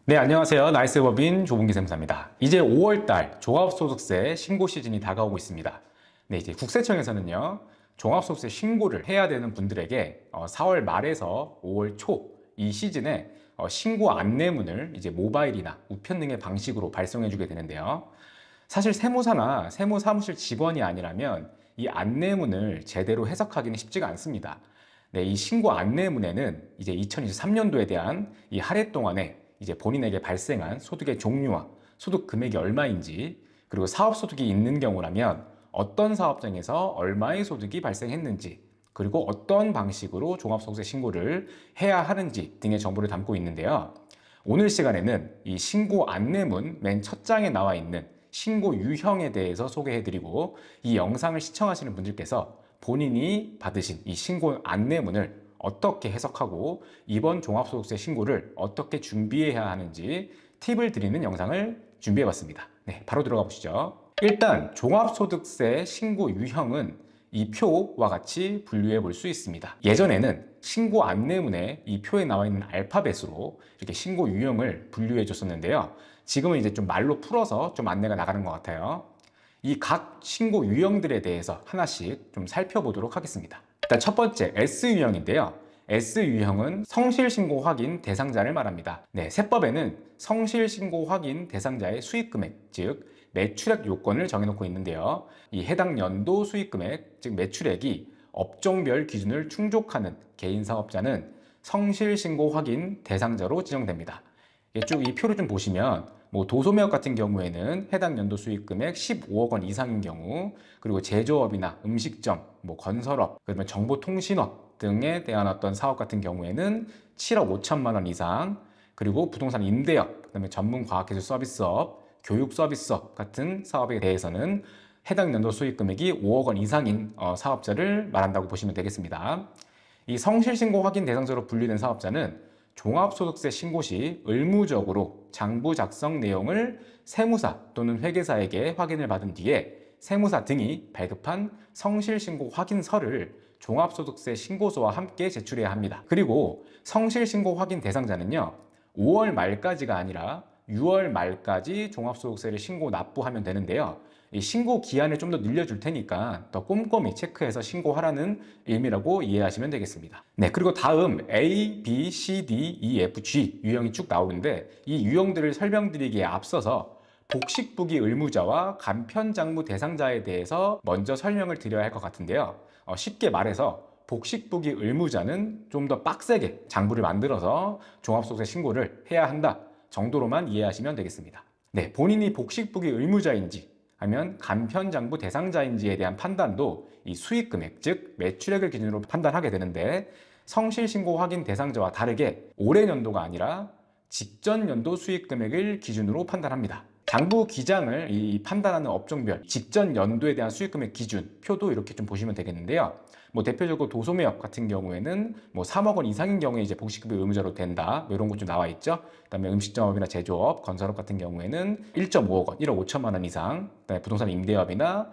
네, 안녕하세요. 나이스법인 조봉기 쌤사입니다. 이제 5월달 종합소득세 신고 시즌이 다가오고 있습니다. 네, 이제 국세청에서는요, 종합소득세 신고를 해야 되는 분들에게 4월 말에서 5월 초 이 시즌에 신고 안내문을 이제 모바일이나 우편 등의 방식으로 발송해 주게 되는데요. 사실 세무사나 세무사무실 직원이 아니라면 이 안내문을 제대로 해석하기는 쉽지가 않습니다. 네, 이 신고 안내문에는 이제 2023년도에 대한 이 한 해 동안에 이제 본인에게 발생한 소득의 종류와 소득 금액이 얼마인지, 그리고 사업소득이 있는 경우라면 어떤 사업장에서 얼마의 소득이 발생했는지, 그리고 어떤 방식으로 종합소득세 신고를 해야 하는지 등의 정보를 담고 있는데요. 오늘 시간에는 이 신고 안내문 맨 첫 장에 나와 있는 신고 유형에 대해서 소개해드리고, 이 영상을 시청하시는 분들께서 본인이 받으신 이 신고 안내문을 어떻게 해석하고 이번 종합소득세 신고를 어떻게 준비해야 하는지 팁을 드리는 영상을 준비해봤습니다. 네, 바로 들어가 보시죠. 일단 종합소득세 신고 유형은 이 표와 같이 분류해 볼 수 있습니다. 예전에는 신고 안내문에 이 표에 나와 있는 알파벳으로 이렇게 신고 유형을 분류해 줬었는데요. 지금은 이제 좀 말로 풀어서 좀 안내가 나가는 것 같아요. 이 각 신고 유형들에 대해서 하나씩 좀 살펴보도록 하겠습니다. 일단 첫 번째 S유형인데요. S유형은 성실신고 확인 대상자를 말합니다. 네, 세법에는 성실신고 확인 대상자의 수익금액, 즉 매출액 요건을 정해놓고 있는데요. 이 해당 연도 수익금액, 즉 매출액이 업종별 기준을 충족하는 개인사업자는 성실신고 확인 대상자로 지정됩니다. 쭉 이 표를 좀 보시면 도소매업 같은 경우에는 해당 연도 수익 금액 15억 원 이상인 경우, 그리고 제조업이나 음식점, 건설업, 그러면 정보통신업 등에 대한 어떤 사업 같은 경우에는 7억 5천만 원 이상, 그리고 부동산 임대업, 그다음에 전문 과학기술 서비스업, 교육 서비스업 같은 사업에 대해서는 해당 연도 수익 금액이 5억 원 이상인 사업자를 말한다고 보시면 되겠습니다. 이 성실신고 확인 대상자로 분류된 사업자는 종합소득세 신고 시 의무적으로 장부 작성 내용을 세무사 또는 회계사에게 확인을 받은 뒤에 세무사 등이 발급한 성실신고 확인서를 종합소득세 신고서와 함께 제출해야 합니다. 그리고 성실신고 확인 대상자는요, 5월 말까지가 아니라 6월 말까지 종합소득세를 신고 납부하면 되는데요. 이 신고 기한을 좀 더 늘려줄 테니까 더 꼼꼼히 체크해서 신고하라는 의미라고 이해하시면 되겠습니다. 네, 그리고 다음 A, B, C, D, E, F, G 유형이 쭉 나오는데, 이 유형들을 설명드리기에 앞서서 복식부기 의무자와 간편장부 대상자에 대해서 먼저 설명을 드려야 할 것 같은데요. 쉽게 말해서 복식부기 의무자는 좀 더 빡세게 장부를 만들어서 종합소득세 신고를 해야 한다 정도로만 이해하시면 되겠습니다. 네, 본인이 복식부기 의무자인지 아니면 간편장부 대상자인지에 대한 판단도 이 수익금액, 즉 매출액을 기준으로 판단하게 되는데, 성실신고 확인 대상자와 다르게 올해 연도가 아니라 직전 연도 수익금액을 기준으로 판단합니다. 장부 기장을 판단하는 업종별 직전 연도에 대한 수익금액 기준 표도 이렇게 좀 보시면 되겠는데요. 대표적으로 도소매업 같은 경우에는 3억 원 이상인 경우에 이제 복식급여 의무자로 된다, 이런 것 좀 나와 있죠. 그다음에 음식점업이나 제조업, 건설업 같은 경우에는 1.5억 원, 1억 5천만 원 이상, 그다음에 부동산 임대업이나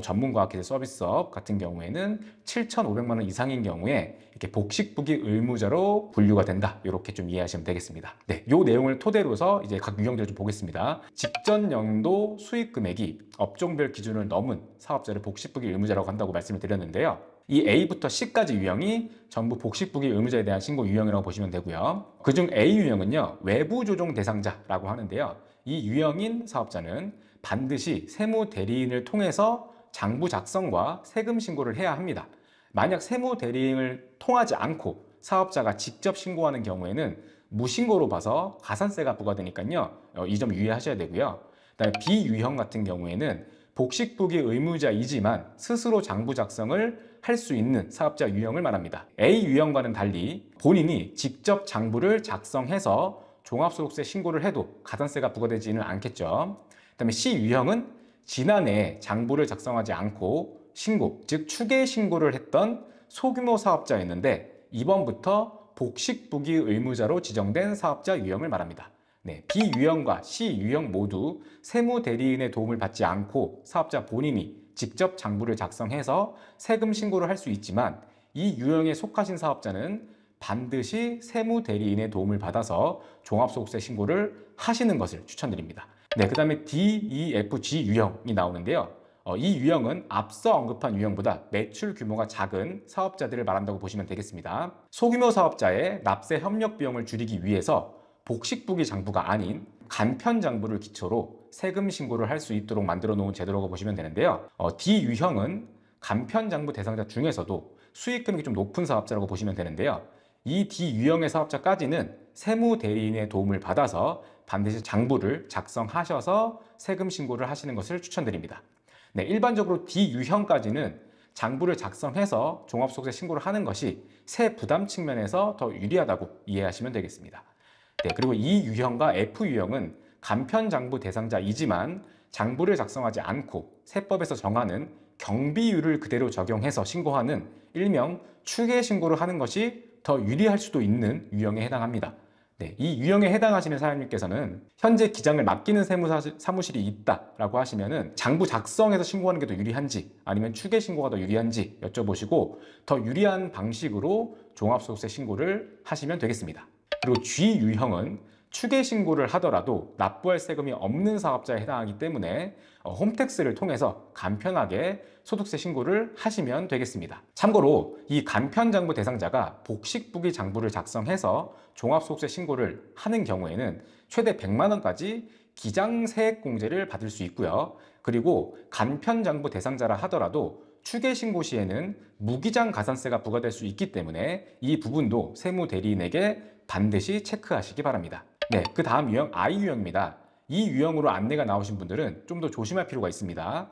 전문과학기술 서비스업 같은 경우에는 7,500만 원 이상인 경우에 이렇게 복식부기 의무자로 분류가 된다, 이렇게 좀 이해하시면 되겠습니다. 네, 요 내용을 토대로서 이제 각 유형들을 좀 보겠습니다. 직전 연도 수익 금액이 업종별 기준을 넘은 사업자를 복식부기 의무자라고 한다고 말씀을 드렸는데요. 이 A부터 C까지 유형이 전부 복식부기 의무자에 대한 신고 유형이라고 보시면 되고요. 그중 A 유형은요, 외부 조정 대상자라고 하는데요. 이 유형인 사업자는 반드시 세무 대리인을 통해서 장부 작성과 세금 신고를 해야 합니다. 만약 세무 대리인을 통하지 않고 사업자가 직접 신고하는 경우에는 무신고로 봐서 가산세가 부과되니까요. 이 점 유의하셔야 되고요. 그다음에 B 유형 같은 경우에는 복식부기 의무자이지만 스스로 장부 작성을 할 수 있는 사업자 유형을 말합니다. A 유형과는 달리 본인이 직접 장부를 작성해서 종합소득세 신고를 해도 가산세가 부과되지는 않겠죠. 그다음에 C 유형은 지난해 장부를 작성하지 않고 신고, 즉 추계 신고를 했던 소규모 사업자였는데 이번부터 복식부기 의무자로 지정된 사업자 유형을 말합니다. 네, B 유형과 C 유형 모두 세무 대리인의 도움을 받지 않고 사업자 본인이 직접 장부를 작성해서 세금 신고를 할 수 있지만, 이 유형에 속하신 사업자는 반드시 세무대리인의 도움을 받아서 종합소득세 신고를 하시는 것을 추천드립니다. 네, 그 다음에 DEFG 유형이 나오는데요. 이 유형은 앞서 언급한 유형보다 매출 규모가 작은 사업자들을 말한다고 보시면 되겠습니다. 소규모 사업자의 납세 협력 비용을 줄이기 위해서 복식부기 장부가 아닌 간편 장부를 기초로 세금 신고를 할 수 있도록 만들어 놓은 제도라고 보시면 되는데요. D 유형은 간편 장부 대상자 중에서도 수익 금액이 좀 높은 사업자라고 보시면 되는데요. 이 D 유형의 사업자까지는 세무 대리인의 도움을 받아서 반드시 장부를 작성하셔서 세금 신고를 하시는 것을 추천드립니다. 네, 일반적으로 D 유형까지는 장부를 작성해서 종합소득세 신고를 하는 것이 세 부담 측면에서 더 유리하다고 이해하시면 되겠습니다. 네, 그리고 E 유형과 F 유형은 간편 장부 대상자이지만 장부를 작성하지 않고 세법에서 정하는 경비율을 그대로 적용해서 신고하는 일명 추계 신고를 하는 것이 더 유리할 수도 있는 유형에 해당합니다. 네, 이 유형에 해당하시는 사장님께서는 현재 기장을 맡기는 사무실이 있다라고 하시면은 장부 작성해서 신고하는 게 더 유리한지 아니면 추계 신고가 더 유리한지 여쭤보시고 더 유리한 방식으로 종합소득세 신고를 하시면 되겠습니다. 그리고 G 유형은 추계 신고를 하더라도 납부할 세금이 없는 사업자에 해당하기 때문에 홈택스를 통해서 간편하게 소득세 신고를 하시면 되겠습니다. 참고로 이 간편장부 대상자가 복식부기 장부를 작성해서 종합소득세 신고를 하는 경우에는 최대 100만 원까지 기장세액공제를 받을 수 있고요. 그리고 간편장부 대상자라 하더라도 추계 신고 시에는 무기장 가산세가 부과될 수 있기 때문에 이 부분도 세무대리인에게 반드시 체크하시기 바랍니다. 네, 그 다음 유형 I 유형입니다. 이 유형으로 안내가 나오신 분들은 좀 더 조심할 필요가 있습니다.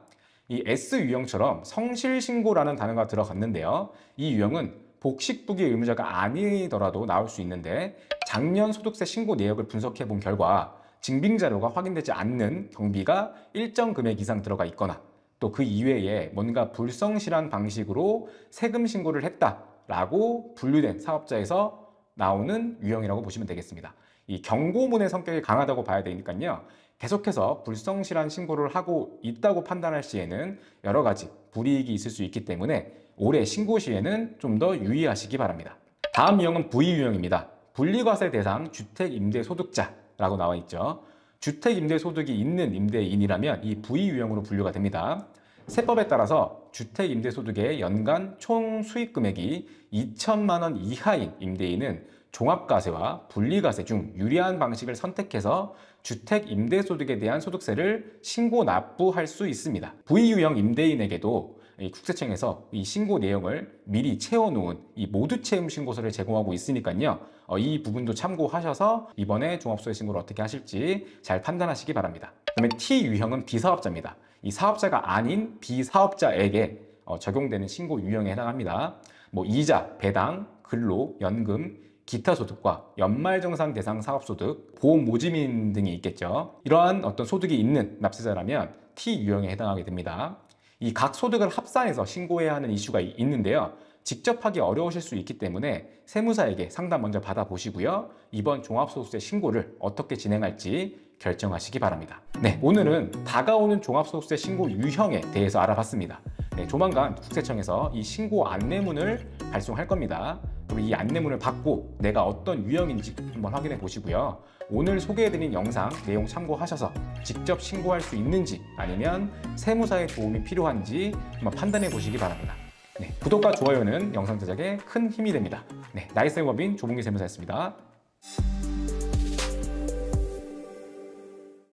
이 S 유형처럼 성실신고라는 단어가 들어갔는데요. 이 유형은 복식부기 의무자가 아니더라도 나올 수 있는데 작년 소득세 신고 내역을 분석해 본 결과 증빙자료가 확인되지 않는 경비가 일정 금액 이상 들어가 있거나 또 그 이외에 뭔가 불성실한 방식으로 세금 신고를 했다라고 분류된 사업자에서 나오는 유형이라고 보시면 되겠습니다. 이 경고문의 성격이 강하다고 봐야 되니까요. 계속해서 불성실한 신고를 하고 있다고 판단할 시에는 여러 가지 불이익이 있을 수 있기 때문에 올해 신고 시에는 좀 더 유의하시기 바랍니다. 다음 유형은 V 유형입니다. 분리과세 대상 주택임대소득자라고 나와 있죠. 주택임대소득이 있는 임대인이라면 이 V 유형으로 분류가 됩니다. 세법에 따라서 주택임대소득의 연간 총 수익금액이 2천만 원 이하인 임대인은 종합과세와 분리과세 중 유리한 방식을 선택해서 주택임대소득에 대한 소득세를 신고 납부할 수 있습니다. V유형 임대인에게도 국세청에서 이 신고 내용을 미리 채워놓은 이 모두 채움 신고서를 제공하고 있으니까요. 이 부분도 참고하셔서 이번에 종합소득세 신고를 어떻게 하실지 잘 판단하시기 바랍니다. 그다음에 T유형은 비사업자입니다. 이 사업자가 아닌 비사업자에게 적용되는 신고 유형에 해당합니다. 이자, 배당, 근로, 연금, 기타 소득과 연말정산 대상 사업소득, 보험 모집인 등이 있겠죠. 이러한 어떤 소득이 있는 납세자라면 T 유형에 해당하게 됩니다. 이 각 소득을 합산해서 신고해야 하는 이슈가 있는데요. 직접 하기 어려우실 수 있기 때문에 세무사에게 상담 먼저 받아보시고요. 이번 종합소득세 신고를 어떻게 진행할지 결정하시기 바랍니다. 네, 오늘은 다가오는 종합소득세 신고 유형에 대해서 알아봤습니다. 네, 조만간 국세청에서 이 신고 안내문을 발송할 겁니다. 그럼 이 안내문을 받고 내가 어떤 유형인지 한번 확인해 보시고요. 오늘 소개해드린 영상 내용 참고하셔서 직접 신고할 수 있는지 아니면 세무사의 도움이 필요한지 한번 판단해 보시기 바랍니다. 네, 구독과 좋아요는 영상 제작에 큰 힘이 됩니다. 네, 나이스의 법인 조봉기 세무사였습니다.